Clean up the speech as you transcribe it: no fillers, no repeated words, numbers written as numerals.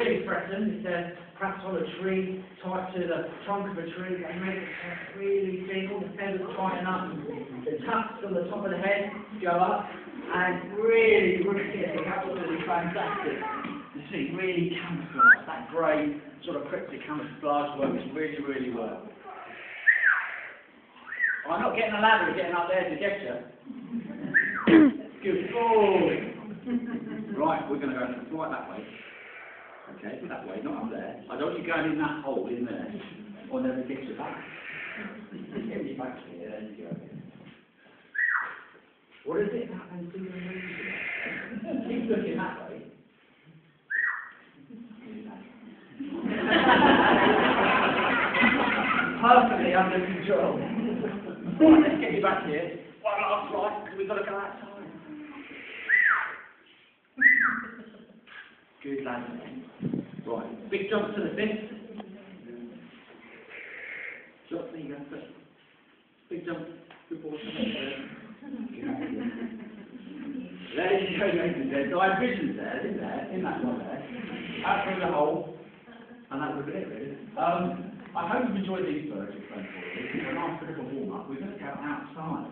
really threatened, if they're perhaps on a tree, tied to the trunk of a tree, they make the chest really big, all the feathers tighten up, the tufts on the top of the head go up, and really, absolutely fantastic. You see, really camouflage, that grey sort of cryptic camouflage works really, really well. I'm not getting a ladder, getting up there to get you. Good. Oh. Right, we're going to go right that way. Okay, that way, not up there. I don't want you going in that hole in there, or never get you back. Get you back here, there you go. What is it that I'm doing? Keep looking that way. Perfectly under control. Right, let's get you back here. One last flight, because we've got to go outside. Good lad. Right, big jump to the fifth. Jump, there you go. Big jump. Good ball. There you go, ladies and gentlemen. So I have visions there, isn't there? In that one there. Out through the hole. And that would be it, really. I hope you've enjoyed these birds we've played for you. It's a nice little warm-up. We're going to go outside.